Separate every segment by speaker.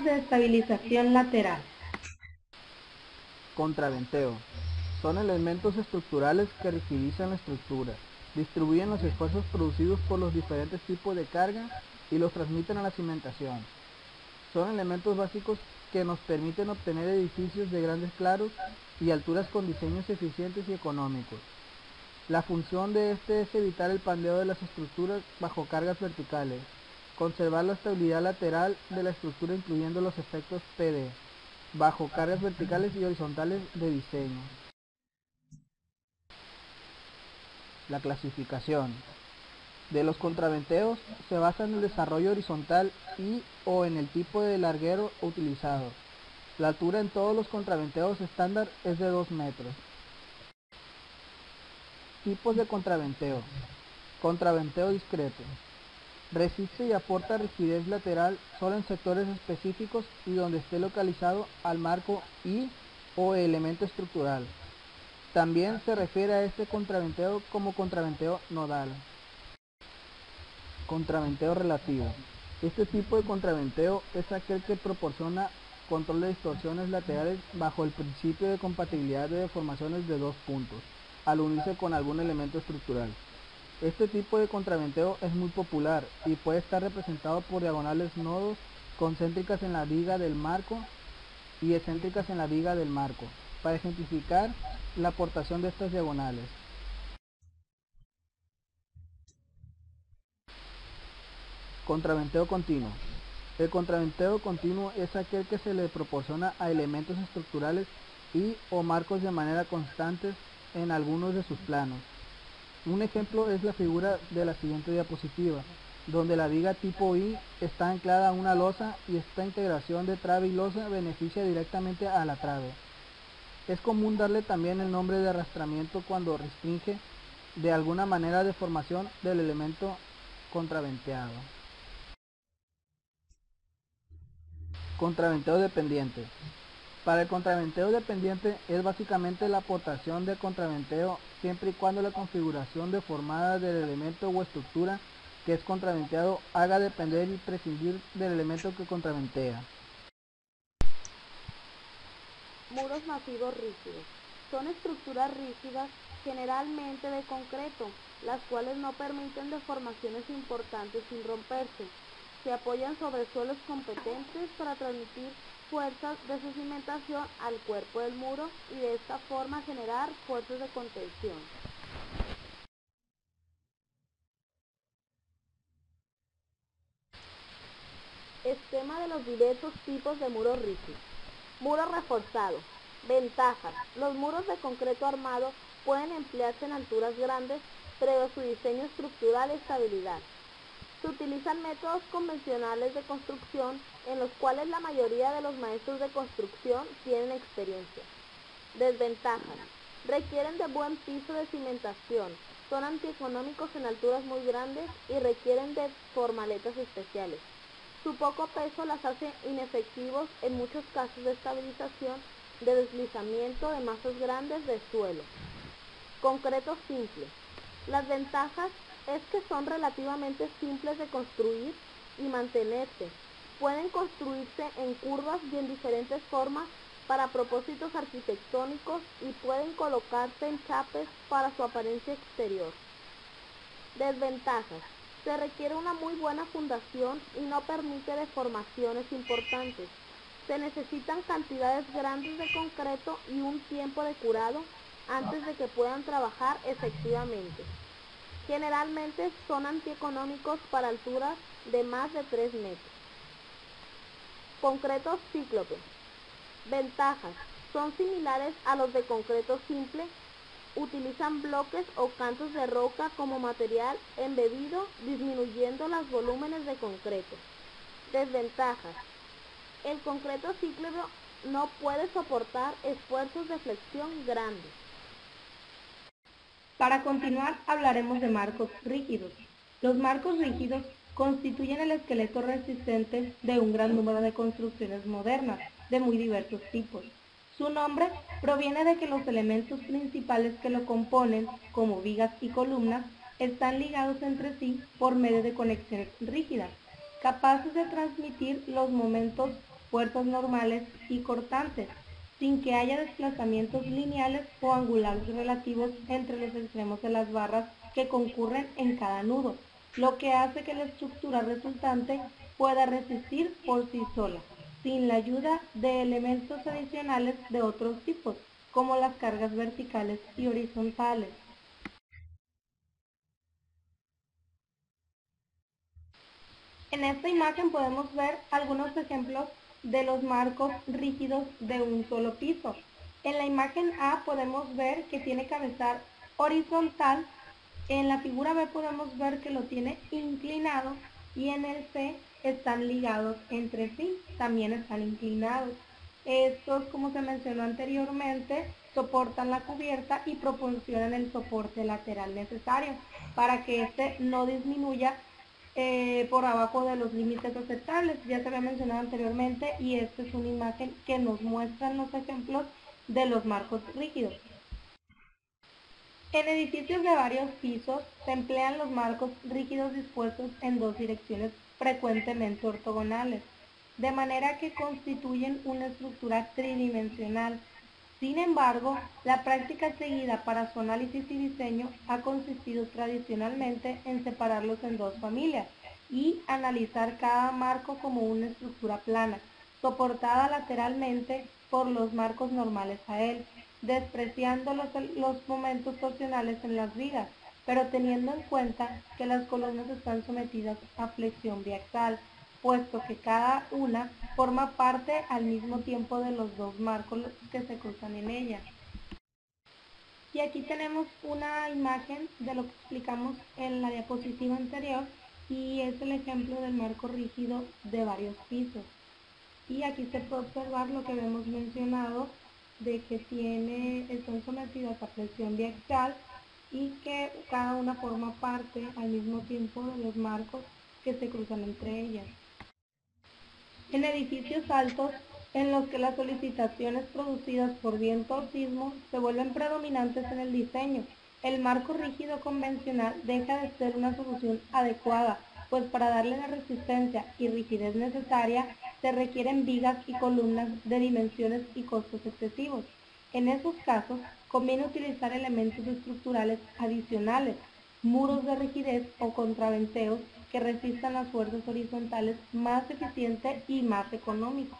Speaker 1: de estabilización lateral.
Speaker 2: Contraventeo. Son elementos estructurales que rigidizan la estructura, distribuyen los esfuerzos producidos por los diferentes tipos de carga y los transmiten a la cimentación. Son elementos básicos que nos permiten obtener edificios de grandes claros y alturas con diseños eficientes y económicos. La función de este es evitar el pandeo de las estructuras bajo cargas verticales, conservar la estabilidad lateral de la estructura incluyendo los efectos PD, bajo cargas verticales y horizontales de diseño. La clasificación de los contraventeos se basa en el desarrollo horizontal y o en el tipo de larguero utilizado. La altura en todos los contraventeos estándar es de 2 metros. Tipos de contraventeo. Contraventeo discreto. Resiste y aporta rigidez lateral solo en sectores específicos y donde esté localizado al marco y o elemento estructural. También se refiere a este contraventeo como contraventeo nodal. Contraventeo relativo. Este tipo de contraventeo es aquel que proporciona control de distorsiones laterales bajo el principio de compatibilidad de deformaciones de dos puntos, al unirse con algún elemento estructural. Este tipo de contraventeo es muy popular y puede estar representado por diagonales nodos concéntricas en la viga del marco y excéntricas en la viga del marco, para ejemplificar la aportación de estas diagonales. Contraventeo continuo. El contraventeo continuo es aquel que se le proporciona a elementos estructurales y o marcos de manera constante en algunos de sus planos. Un ejemplo es la figura de la siguiente diapositiva, donde la viga tipo I está anclada a una losa y esta integración de trave y losa beneficia directamente a la trave. Es común darle también el nombre de arrastramiento cuando restringe de alguna manera deformación del elemento contraventeado. Contraventeo dependiente. Para el contraventeo dependiente es básicamente la aportación de contraventeo siempre y cuando la configuración deformada del elemento o estructura que es contraventeado haga depender y prescindir del elemento que contraventea.
Speaker 3: Muros masivos rígidos. Son estructuras rígidas, generalmente de concreto, las cuales no permiten deformaciones importantes sin romperse. Se apoyan sobre suelos competentes para transmitir fuerzas de su cimentación al cuerpo del muro y de esta forma generar fuerzas de contención. Esquema de los diversos tipos de muros rígidos. Muro reforzado. Ventajas. Los muros de concreto armado pueden emplearse en alturas grandes, pero su diseño estructural es estabilidad. Se utilizan métodos convencionales de construcción en los cuales la mayoría de los maestros de construcción tienen experiencia. Desventajas. Requieren de buen piso de cimentación, son antieconómicos en alturas muy grandes y requieren de formaletas especiales. Su poco peso las hace inefectivos en muchos casos de estabilización, de deslizamiento de masas grandes de suelo. Concreto simple. Las ventajas es que son relativamente simples de construir y mantenerse. Pueden construirse en curvas y en diferentes formas para propósitos arquitectónicos y pueden colocarse en chapes para su apariencia exterior. Desventajas. Se requiere una muy buena fundación y no permite deformaciones importantes. Se necesitan cantidades grandes de concreto y un tiempo de curado antes de que puedan trabajar efectivamente. Generalmente son antieconómicos para alturas de más de 3 metros. Concreto cíclope. Ventajas. Son similares a los de concreto simple. Utilizan bloques o cantos de roca como material embebido, disminuyendo los volúmenes de concreto. Desventajas. El concreto cíclope no puede soportar esfuerzos de flexión grandes.
Speaker 1: Para continuar, hablaremos de marcos rígidos. Los marcos rígidos constituyen el esqueleto resistente de un gran número de construcciones modernas, de muy diversos tipos. Su nombre proviene de que los elementos principales que lo componen, como vigas y columnas, están ligados entre sí por medio de conexiones rígidas, capaces de transmitir los momentos fuerzas normales y cortantes, sin que haya desplazamientos lineales o angulares relativos entre los extremos de las barras que concurren en cada nudo, lo que hace que la estructura resultante pueda resistir por sí sola, sin la ayuda de elementos adicionales de otros tipos, como las cargas verticales y horizontales. En esta imagen podemos ver algunos ejemplos de los marcos rígidos de un solo piso. En la imagen A podemos ver que tiene cabezal horizontal, en la figura B podemos ver que lo tiene inclinado y en el C están ligados entre sí, también están inclinados. Estos, como se mencionó anteriormente, soportan la cubierta y proporcionan el soporte lateral necesario para que éste no disminuya por abajo de los límites aceptables. Ya se había mencionado anteriormente y esta es una imagen que nos muestra los ejemplos de los marcos rígidos. En edificios de varios pisos se emplean los marcos rígidos dispuestos en dos direcciones frecuentemente ortogonales, de manera que constituyen una estructura tridimensional. Sin embargo, la práctica seguida para su análisis y diseño ha consistido tradicionalmente en separarlos en dos familias y analizar cada marco como una estructura plana, soportada lateralmente por los marcos normales a él, despreciando los momentos torsionales en las vigas, pero teniendo en cuenta que las columnas están sometidas a flexión biaxial, puesto que cada una forma parte al mismo tiempo de los dos marcos que se cruzan en ella. Y aquí tenemos una imagen de lo que explicamos en la diapositiva anterior y es el ejemplo del marco rígido de varios pisos. Y aquí se puede observar lo que habíamos mencionado de que están sometidas a presión biaxial y que cada una forma parte al mismo tiempo de los marcos que se cruzan entre ellas. En edificios altos, en los que las solicitaciones producidas por viento o sismo se vuelven predominantes en el diseño, el marco rígido convencional deja de ser una solución adecuada, pues para darle la resistencia y rigidez necesaria se requieren vigas y columnas de dimensiones y costos excesivos. En esos casos, conviene utilizar elementos estructurales adicionales, muros de rigidez o contraventeos que resistan las fuerzas horizontales más eficiente y más económico.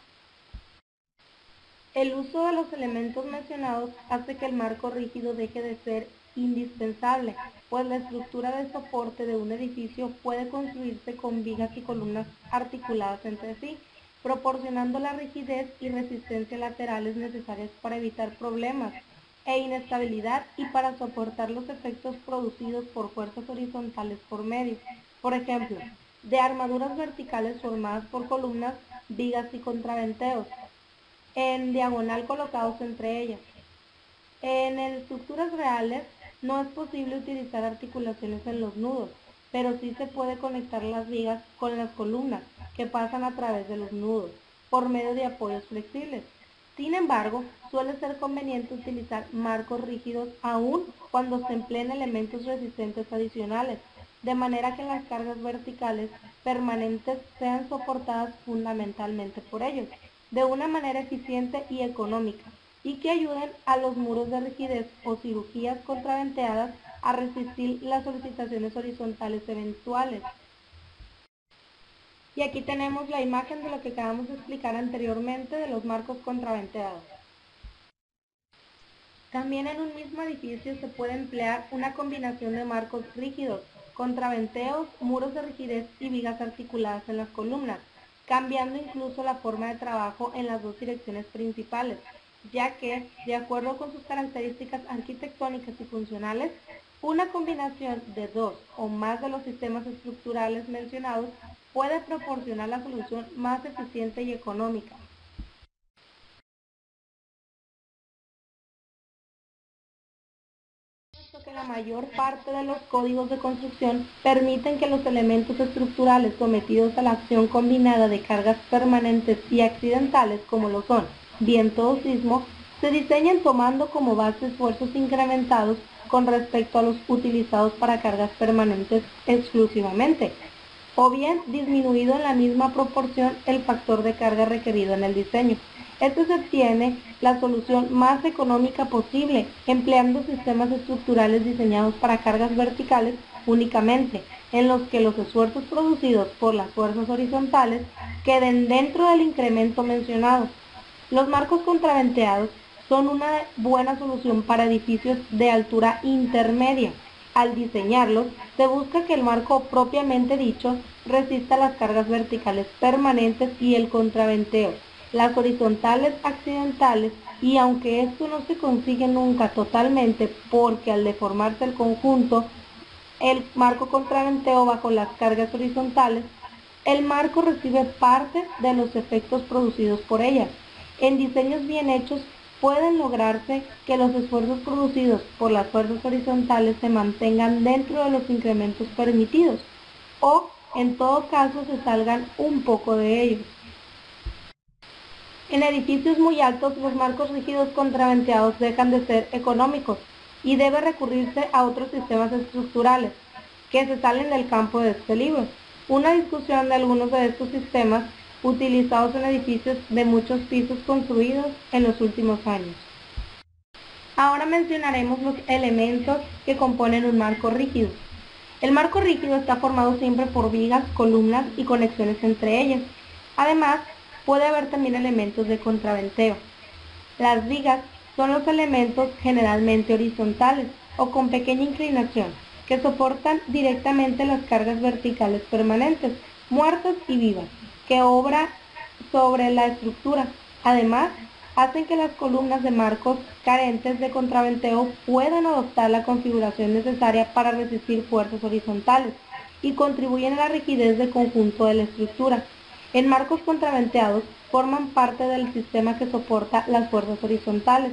Speaker 1: El uso de los elementos mencionados hace que el marco rígido deje de ser indispensable, pues la estructura de soporte de un edificio puede construirse con vigas y columnas articuladas entre sí, proporcionando la rigidez y resistencia laterales necesarias para evitar problemas e inestabilidad y para soportar los efectos producidos por fuerzas horizontales por medio, por ejemplo, de armaduras verticales formadas por columnas, vigas y contraventeos, en diagonal colocados entre ellas. En estructuras reales no es posible utilizar articulaciones en los nudos, pero sí se puede conectar las vigas con las columnas que pasan a través de los nudos, por medio de apoyos flexibles. Sin embargo, suele ser conveniente utilizar marcos rígidos aún cuando se empleen elementos resistentes adicionales, de manera que las cargas verticales permanentes sean soportadas fundamentalmente por ellos, de una manera eficiente y económica, y que ayuden a los muros de rigidez o cirugías contraventeadas a resistir las solicitaciones horizontales eventuales. Y aquí tenemos la imagen de lo que acabamos de explicar anteriormente de los marcos contraventeados. También en un mismo edificio se puede emplear una combinación de marcos rígidos, contraventeos, muros de rigidez y vigas articuladas en las columnas, cambiando incluso la forma de trabajo en las dos direcciones principales, ya que, de acuerdo con sus características arquitectónicas y funcionales, una combinación de dos o más de los sistemas estructurales mencionados puede proporcionar la solución más eficiente y económica. Que la mayor parte de los códigos de construcción permiten que los elementos estructurales sometidos a la acción combinada de cargas permanentes y accidentales, como lo son viento o sismo, se diseñen tomando como base esfuerzos incrementados con respecto a los utilizados para cargas permanentes exclusivamente. o bien disminuido en la misma proporción el factor de carga requerido en el diseño. Esto se obtiene la solución más económica posible, empleando sistemas estructurales diseñados para cargas verticales únicamente, en los que los esfuerzos producidos por las fuerzas horizontales queden dentro del incremento mencionado. Los marcos contraventeados son una buena solución para edificios de altura intermedia. Al diseñarlos, se busca que el marco propiamente dicho resista las cargas verticales permanentes y el contraventeo, las horizontales accidentales, y aunque esto no se consigue nunca totalmente porque al deformarse el conjunto, el marco contraventeo bajo las cargas horizontales, el marco recibe parte de los efectos producidos por ellas. En diseños bien hechos pueden lograrse que los esfuerzos producidos por las fuerzas horizontales se mantengan dentro de los incrementos permitidos, o en todo caso se salgan un poco de ellos. En edificios muy altos, los marcos rígidos contraventeados dejan de ser económicos y debe recurrirse a otros sistemas estructurales que se salen del campo de este libro. Una discusión de algunos de estos sistemas utilizados en edificios de muchos pisos construidos en los últimos años. Ahora mencionaremos los elementos que componen un marco rígido. El marco rígido está formado siempre por vigas, columnas y conexiones entre ellas. Además, puede haber también elementos de contraventeo. Las vigas son los elementos generalmente horizontales o con pequeña inclinación, que soportan directamente las cargas verticales permanentes, muertas y vivas, que obran sobre la estructura. Además, hacen que las columnas de marcos carentes de contraventeo puedan adoptar la configuración necesaria para resistir fuerzas horizontales y contribuyen a la rigidez del conjunto de la estructura. En marcos contraventeados forman parte del sistema que soporta las fuerzas horizontales.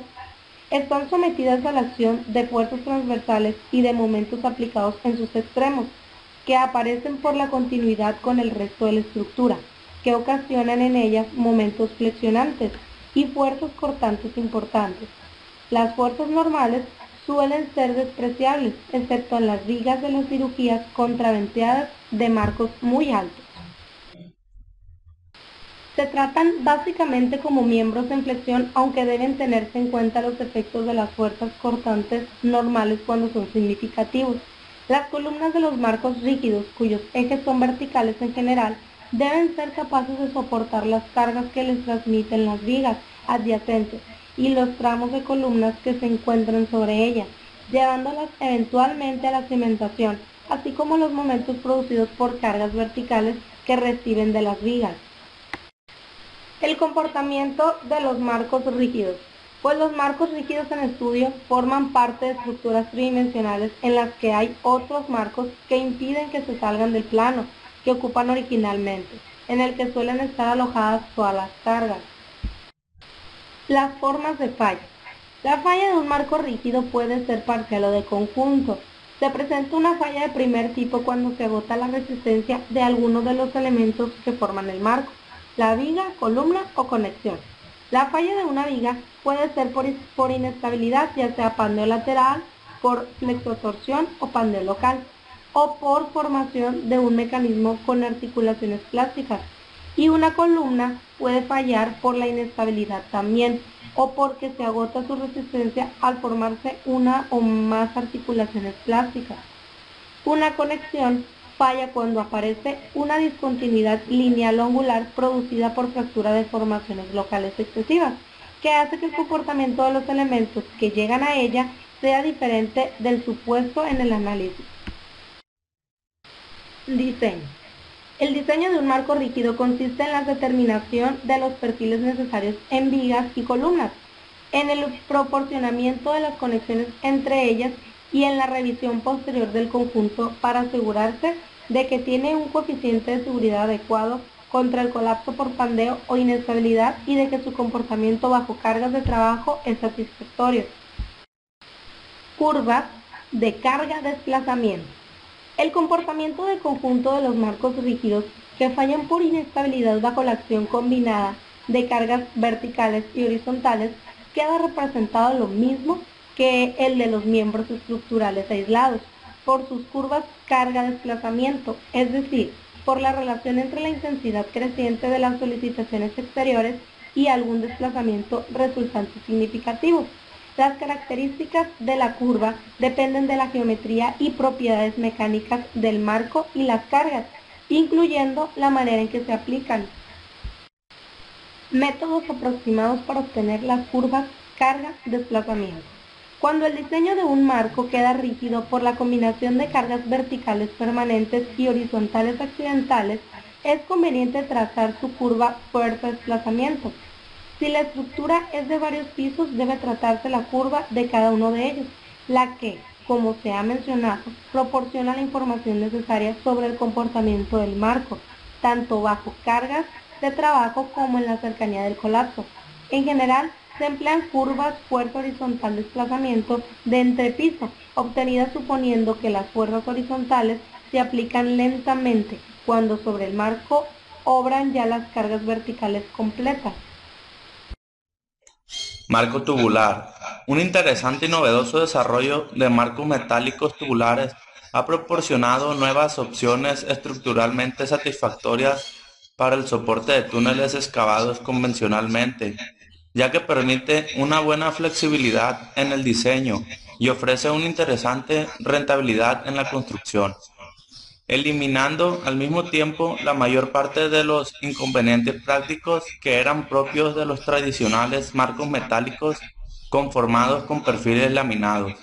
Speaker 1: Están sometidas a la acción de fuerzas transversales y de momentos aplicados en sus extremos, que aparecen por la continuidad con el resto de la estructura, que ocasionan en ellas momentos flexionantes y fuerzas cortantes importantes. Las fuerzas normales suelen ser despreciables, excepto en las vigas de las cirugías contraventeadas de marcos muy altos. Se tratan básicamente como miembros en flexión, aunque deben tenerse en cuenta los efectos de las fuerzas cortantes normales cuando son significativos. Las columnas de los marcos rígidos, cuyos ejes son verticales en general, deben ser capaces de soportar las cargas que les transmiten las vigas adyacentes y los tramos de columnas que se encuentran sobre ellas, llevándolas eventualmente a la cimentación, así como los momentos producidos por cargas verticales que reciben de las vigas. El comportamiento de los marcos rígidos. Pues los marcos rígidos en estudio forman parte de estructuras tridimensionales en las que hay otros marcos que impiden que se salgan del plano que ocupan originalmente, en el que suelen estar alojadas todas las cargas. Las formas de falla. La falla de un marco rígido puede ser parcial o de conjunto. Se presenta una falla de primer tipo cuando se agota la resistencia de alguno de los elementos que forman el marco, la viga, columna o conexión. La falla de una viga puede ser por inestabilidad, ya sea pandeo lateral, por flexotorsión o pandeo local, o por formación de un mecanismo con articulaciones plásticas. Y una columna puede fallar por la inestabilidad también, o porque se agota su resistencia al formarse una o más articulaciones plásticas. Una conexión falla cuando aparece una discontinuidad lineal o angular producida por fractura de formaciones locales excesivas, que hace que el comportamiento de los elementos que llegan a ella sea diferente del supuesto en el análisis. Diseño. El diseño de un marco rígido consiste en la determinación de los perfiles necesarios en vigas y columnas, en el proporcionamiento de las conexiones entre ellas y en la revisión posterior del conjunto para asegurarse de que tiene un coeficiente de seguridad adecuado contra el colapso por pandeo o inestabilidad y de que su comportamiento bajo cargas de trabajo es satisfactorio. Curvas de carga-desplazamiento. El comportamiento del conjunto de los marcos rígidos que fallan por inestabilidad bajo la acción combinada de cargas verticales y horizontales queda representado lo mismo que el de los miembros estructurales aislados, por sus curvas carga-desplazamiento, es decir, por la relación entre la intensidad creciente de las solicitaciones exteriores y algún desplazamiento resultante significativo. Las características de la curva dependen de la geometría y propiedades mecánicas del marco y las cargas, incluyendo la manera en que se aplican. Métodos aproximados para obtener las curvas carga-desplazamiento. Cuando el diseño de un marco queda rígido por la combinación de cargas verticales permanentes y horizontales accidentales, es conveniente trazar su curva fuerza-desplazamiento. Si la estructura es de varios pisos, debe tratarse la curva de cada uno de ellos, la que, como se ha mencionado, proporciona la información necesaria sobre el comportamiento del marco, tanto bajo cargas de trabajo como en la cercanía del colapso. En general, se emplean curvas fuerza horizontal desplazamiento de entrepiso, obtenidas suponiendo que las fuerzas horizontales se aplican lentamente cuando sobre el marco obran ya las cargas verticales completas.
Speaker 4: Marco tubular. Un interesante y novedoso desarrollo de marcos metálicos tubulares ha proporcionado nuevas opciones estructuralmente satisfactorias para el soporte de túneles excavados convencionalmente, ya que permite una buena flexibilidad en el diseño y ofrece una interesante rentabilidad en la construcción, eliminando al mismo tiempo la mayor parte de los inconvenientes prácticos que eran propios de los tradicionales marcos metálicos conformados con perfiles laminados.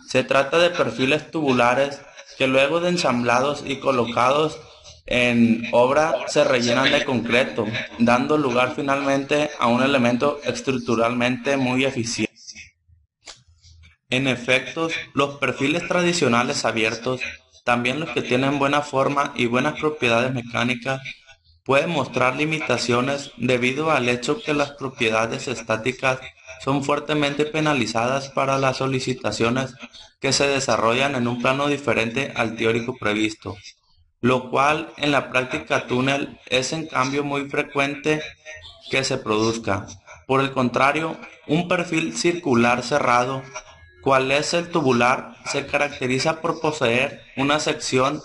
Speaker 4: Se trata de perfiles tubulares que luego de ensamblados y colocados en obra se rellenan de concreto, dando lugar finalmente a un elemento estructuralmente muy eficiente. En efecto, los perfiles tradicionales abiertos, también los que tienen buena forma y buenas propiedades mecánicas, pueden mostrar limitaciones debido al hecho que las propiedades estáticas son fuertemente penalizadas para las solicitaciones que se desarrollan en un plano diferente al teórico previsto, lo cual en la práctica túnel es en cambio muy frecuente que se produzca. Por el contrario, un perfil circular cerrado, cual es el tubular, se caracteriza por poseer una sección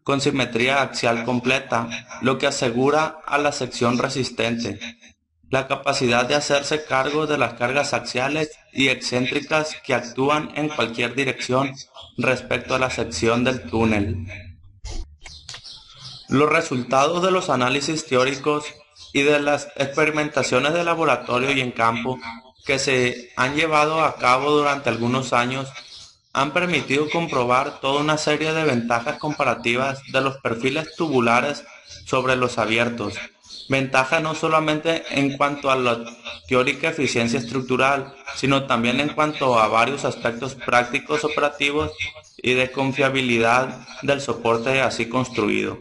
Speaker 4: con simetría axial completa, lo que asegura a la sección resistente la capacidad de hacerse cargo de las cargas axiales y excéntricas que actúan en cualquier dirección respecto a la sección del túnel. Los resultados de los análisis teóricos y de las experimentaciones de laboratorio y en campo que se han llevado a cabo durante algunos años han permitido comprobar toda una serie de ventajas comparativas de los perfiles tubulares sobre los abiertos. Ventaja no solamente en cuanto a la teórica eficiencia estructural, sino también en cuanto a varios aspectos prácticos operativos y de confiabilidad del soporte así construido.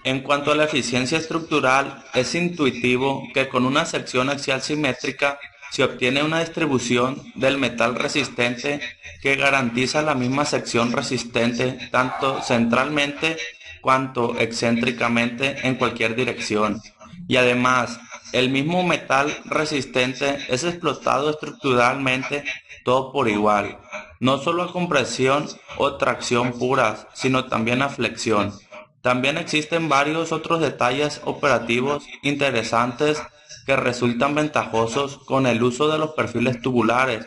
Speaker 4: En cuanto a la eficiencia estructural, es intuitivo que con una sección axial simétrica se obtiene una distribución del metal resistente que garantiza la misma sección resistente tanto centralmente cuanto excéntricamente en cualquier dirección. Y además, el mismo metal resistente es explotado estructuralmente todo por igual, no solo a compresión o tracción puras, sino también a flexión. También existen varios otros detalles operativos interesantes que resultan ventajosos con el uso de los perfiles tubulares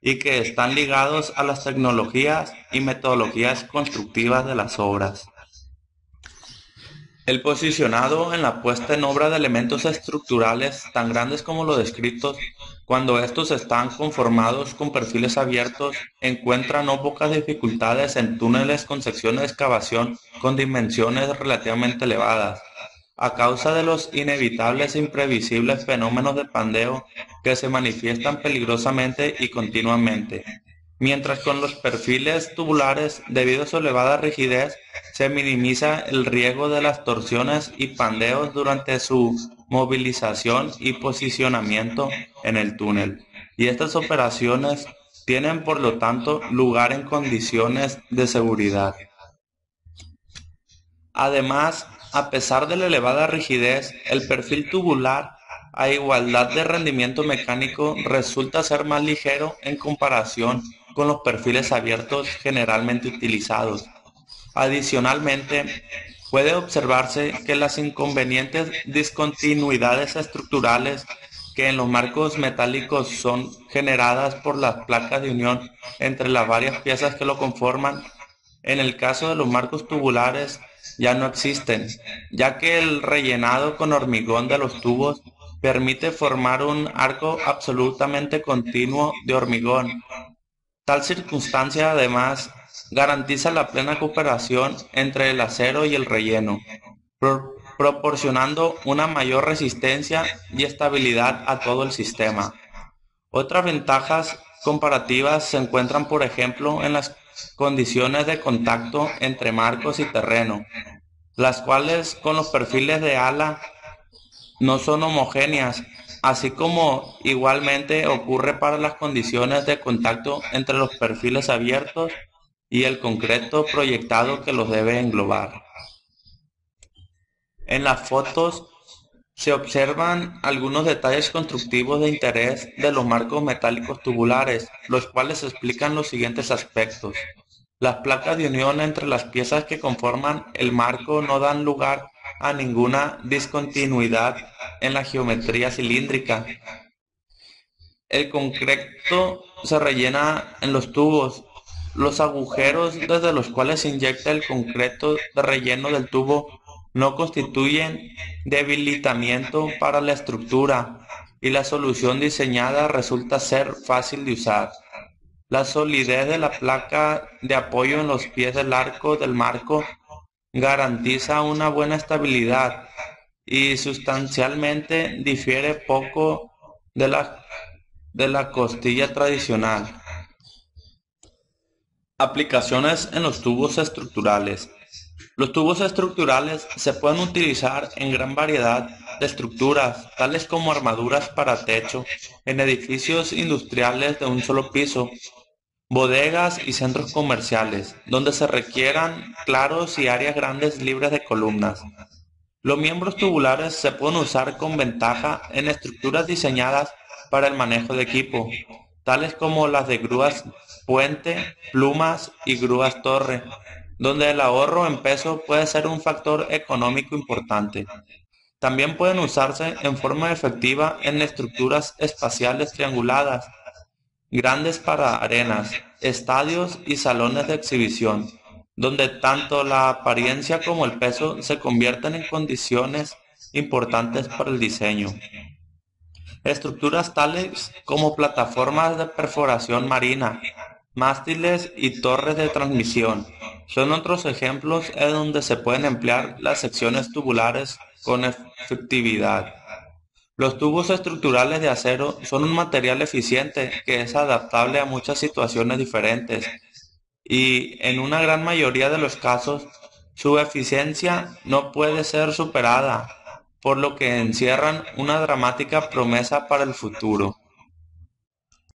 Speaker 4: y que están ligados a las tecnologías y metodologías constructivas de las obras. El posicionado en la puesta en obra de elementos estructurales tan grandes como los descritos, cuando estos están conformados con perfiles abiertos, encuentra no pocas dificultades en túneles con secciones de excavación con dimensiones relativamente elevadas, a causa de los inevitables e imprevisibles fenómenos de pandeo que se manifiestan peligrosamente y continuamente. Mientras con los perfiles tubulares, debido a su elevada rigidez, se minimiza el riesgo de las torsiones y pandeos durante su movilización y posicionamiento en el túnel. Y estas operaciones tienen por lo tanto lugar en condiciones de seguridad. Además, a pesar de la elevada rigidez, el perfil tubular, a igualdad de rendimiento mecánico, resulta ser más ligero en comparación con los perfiles abiertos generalmente utilizados. Adicionalmente, puede observarse que las inconvenientes discontinuidades estructurales que en los marcos metálicos son generadas por las placas de unión entre las varias piezas que lo conforman, en el caso de los marcos tubulares ya no existen, ya que el rellenado con hormigón de los tubos permite formar un arco absolutamente continuo de hormigón. Tal circunstancia, además, garantiza la plena cooperación entre el acero y el relleno, proporcionando una mayor resistencia y estabilidad a todo el sistema. Otras ventajas comparativas se encuentran, por ejemplo, en las condiciones de contacto entre marcos y terreno, las cuales con los perfiles de ala no son homogéneas, así como igualmente ocurre para las condiciones de contacto entre los perfiles abiertos y el concreto proyectado que los debe englobar. En las fotos se observan algunos detalles constructivos de interés de los marcos metálicos tubulares, los cuales explican los siguientes aspectos. Las placas de unión entre las piezas que conforman el marco no dan lugar a ninguna discontinuidad en la geometría cilíndrica. El concreto se rellena en los tubos. Los agujeros desde los cuales se inyecta el concreto de relleno del tubo no constituyen debilitamiento para la estructura y la solución diseñada resulta ser fácil de usar. La solidez de la placa de apoyo en los pies del arco del marco garantiza una buena estabilidad y sustancialmente difiere poco de la costilla tradicional. Aplicaciones en los tubos estructurales. Los tubos estructurales se pueden utilizar en gran variedad de estructuras, tales como armaduras para techo, en edificios industriales de un solo piso, bodegas y centros comerciales, donde se requieran claros y áreas grandes libres de columnas. Los miembros tubulares se pueden usar con ventaja en estructuras diseñadas para el manejo de equipo, tales como las de grúas puente, plumas y grúas torre, donde el ahorro en peso puede ser un factor económico importante. También pueden usarse en forma efectiva en estructuras espaciales trianguladas, grandes para arenas, estadios y salones de exhibición, donde tanto la apariencia como el peso se convierten en condiciones importantes para el diseño. Estructuras tales como plataformas de perforación marina, mástiles y torres de transmisión son otros ejemplos en donde se pueden emplear las secciones tubulares con efectividad. Los tubos estructurales de acero son un material eficiente que es adaptable a muchas situaciones diferentes y, en una gran mayoría de los casos, su eficiencia no puede ser superada, por lo que encierran una dramática promesa para el futuro.